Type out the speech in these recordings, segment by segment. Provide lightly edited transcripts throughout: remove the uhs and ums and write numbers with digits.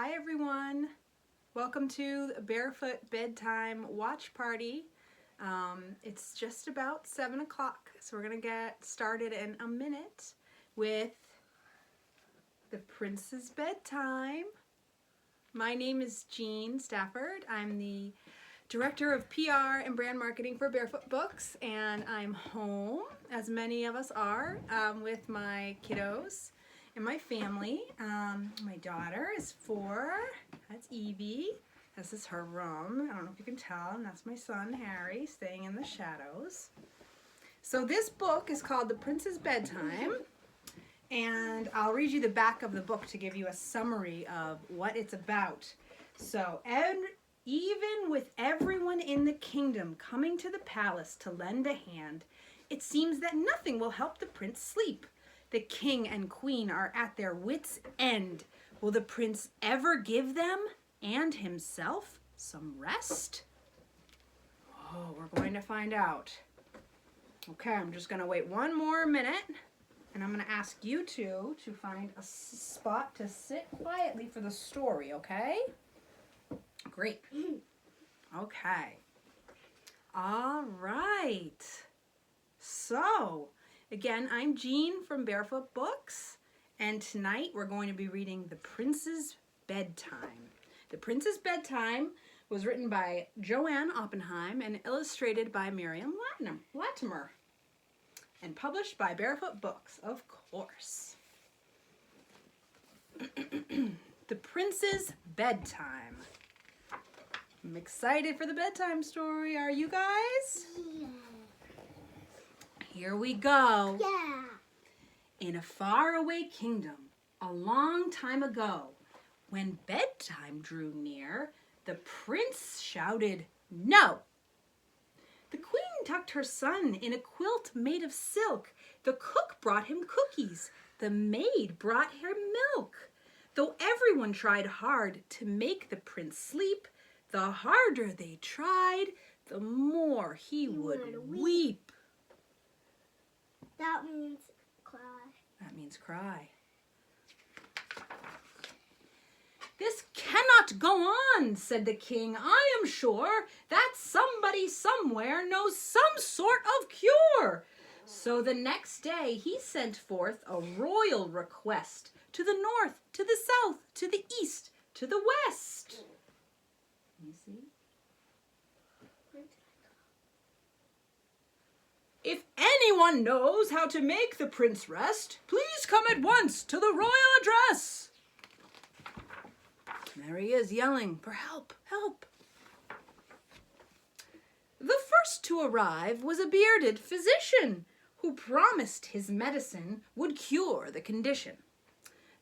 Hi everyone. Welcome to the Barefoot Bedtime Watch Party. It's just about 7 o'clock, so we're going to get started in a minute with the Prince's Bedtime. My name is Jean Stafford. I'm the Director of PR and Brand Marketing for Barefoot Books, and I'm home, as many of us are, with my kiddos and my family. My daughter is 4. That's Evie. This is her room. I don't know if you can tell, and that's my son Harry staying in the shadows. So this book is called The Prince's Bedtime, and I'll read you the back of the book to give you a summary of what it's about. So, even with everyone in the kingdom coming to the palace to lend a hand, it seems that nothing will help the prince sleep. The king and queen are at their wits' end. Will the prince ever give them and himself some rest? Oh, we're going to find out. Okay, I'm just going to wait one more minute, and I'm going to ask you two to find a spot to sit quietly for the story, okay? Great. Okay. All right. So, again, I'm Jean from Barefoot Books, and tonight we're going to be reading The Prince's Bedtime. The Prince's Bedtime was written by Joanne Oppenheim and illustrated by Miriam Latimer, and published by Barefoot Books, of course. The Prince's Bedtime. I'm excited for the bedtime story. Are you guys? Yeah. Here we go. Yeah. In a faraway kingdom, a long time ago, when bedtime drew near, the prince shouted, "No!" The queen tucked her son in a quilt made of silk. The cook brought him cookies. The maid brought her milk. Though everyone tried hard to make the prince sleep, the harder they tried, the more he would weep. That means cry. That means cry. "This cannot go on," said the king. "I am sure that somebody somewhere knows some sort of cure." So the next day he sent forth a royal request to the north, to the south, to the east, to the west. You see? "If anyone knows how to make the prince rest, please come at once to the royal address." There he is, yelling for help, help. The first to arrive was a bearded physician who promised his medicine would cure the condition.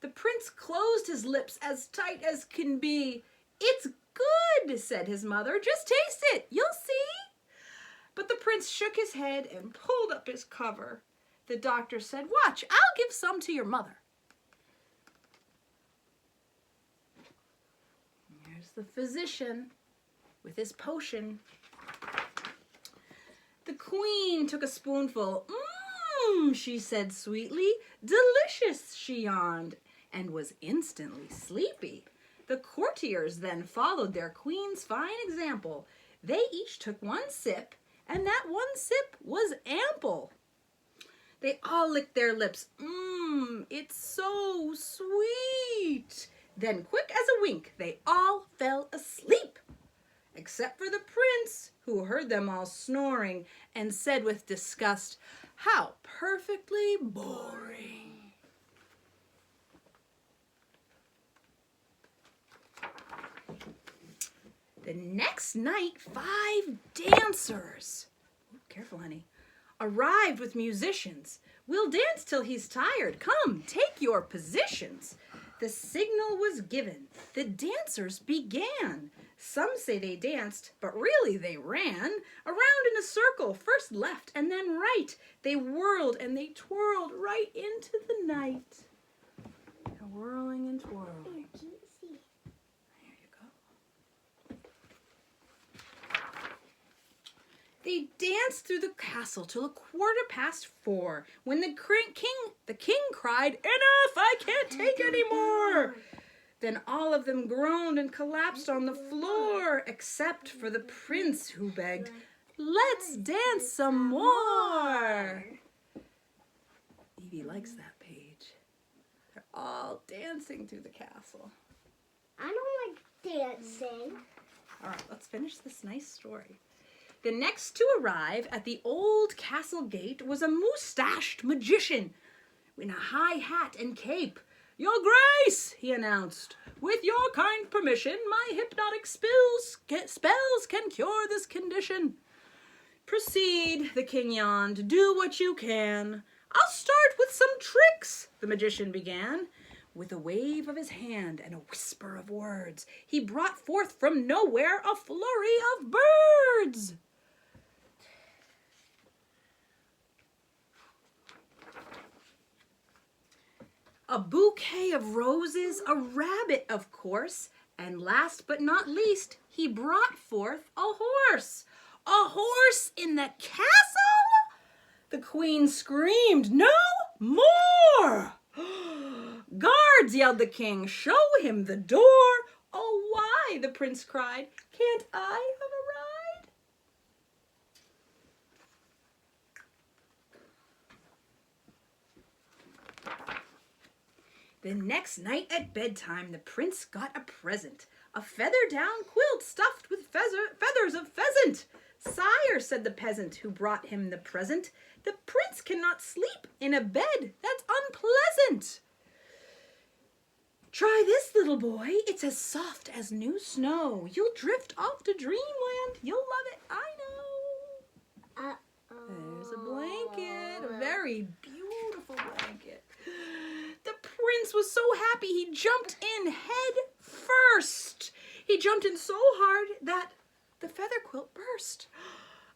The prince closed his lips as tight as can be. "It's good," said his mother. "Just taste it. You'll see." But the prince shook his head and pulled up his cover. The doctor said, "Watch, I'll give some to your mother." There's the physician with his potion. The queen took a spoonful. She said sweetly. "Delicious," she yawned, and was instantly sleepy. The courtiers then followed their queen's fine example. They each took one sip, and that one sip was ample. They all licked their lips. It's so sweet. Then, quick as a wink, they all fell asleep, except for the prince, who heard them all snoring and said with disgust, "How perfectly boring." The next night, 5 dancers, careful honey, arrived with musicians. "We'll dance till he's tired. Come, take your positions." The signal was given. The dancers began. Some say they danced, but really they ran around in a circle, first left and then right. They whirled and they twirled right into the night. They're whirling and twirling. There you go. They danced through the castle till 4:15, when the king cried, "Enough! I can't take any more." Then all of them groaned and collapsed on the floor, except for the prince, who begged, "Let's dance some more." Evie likes that page. They're all dancing through the castle. I don't like dancing. All right, let's finish this nice story. The next to arrive at the old castle gate was a moustached magician in a high hat and cape. "Your Grace," he announced, "with your kind permission, my hypnotic spells can cure this condition." "Proceed," the king yawned. "Do what you can." "I'll start with some tricks," the magician began. With a wave of his hand and a whisper of words, he brought forth from nowhere a flurry of birds. A bouquet of roses, a rabbit, of course, and last but not least, he brought forth a horse. "A horse in the castle?" The queen screamed. "No more!" "Guards," yelled the king, "show him the door." "Oh, why?" the prince cried. "Can't I have a ride?" The next night at bedtime, the prince got a present. A feather-down quilt stuffed with feathers of pheasant. "Sire," said the peasant who brought him the present, "the prince cannot sleep in a bed that's unpleasant." "Try this, little boy. It's as soft as new snow. You'll drift off to dreamland. You'll love it, I know." There's a blanket, a very beautiful blanket. The prince was so happy he jumped in head first. He jumped in so hard that the feather quilt burst.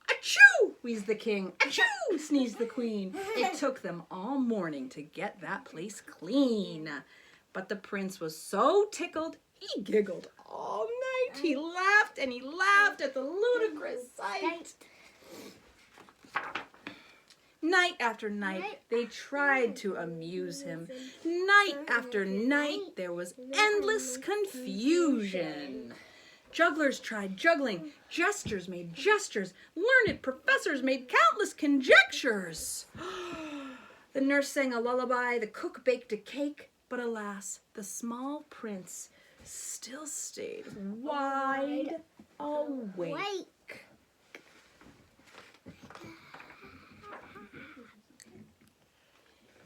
"Achoo!" wheezed the king. "Achoo!" sneezed the queen. It took them all morning to get that place clean. But the prince was so tickled, he giggled all night. He laughed and he laughed at the ludicrous sight. Night after night, they tried to amuse him. Night after night, there was endless confusion. Jugglers tried juggling, jesters made gestures, learned professors made countless conjectures. The nurse sang a lullaby, the cook baked a cake, but alas, the small prince still stayed wide awake.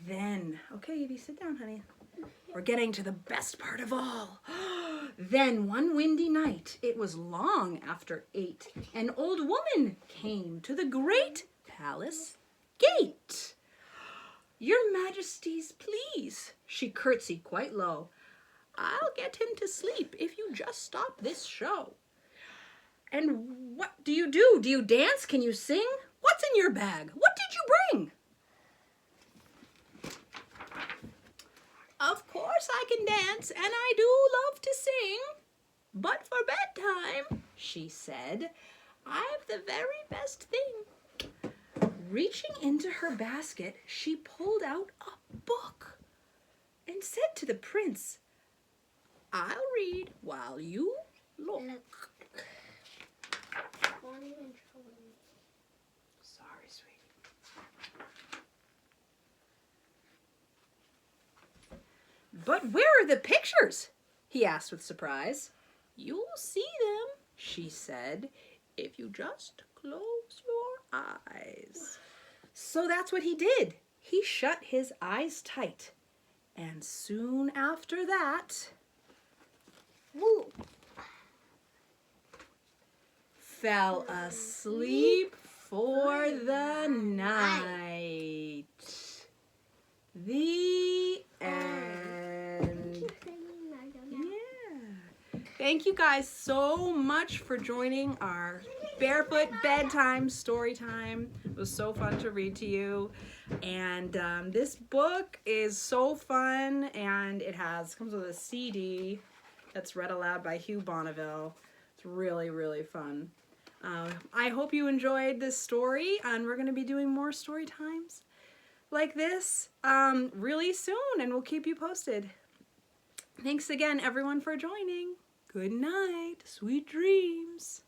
Then, okay, Evie, sit down, honey. We're getting to the best part of all. Then one windy night, it was long after 8, an old woman came to the great palace gate. "Your Majesties, please," she curtsied quite low. "I'll get him to sleep if you just stop this show." "And what do? Do you dance? Can you sing? What's in your bag? What did you bring?" "Of course I can dance, and I do love to sing. But for bedtime," she said, "I've the very best thing." Reaching into her basket, she pulled out a book and said to the prince, "I'll read while you look." Sorry, sweetie. "But where are the pictures?" he asked with surprise. "You'll see them," she said, "if you just close your eyes." So that's what he did. He shut his eyes tight. And soon after that, fell asleep for the night. The end. Yeah. Thank you guys so much for joining our Barefoot Bedtime Storytime. It was so fun to read to you. And this book is so fun, and it comes with a CD that's read aloud by Hugh Bonneville. It's really, really fun. I hope you enjoyed this story, and we're going to be doing more story times like this really soon, and we'll keep you posted. Thanks again, everyone, for joining. Good night. Sweet dreams.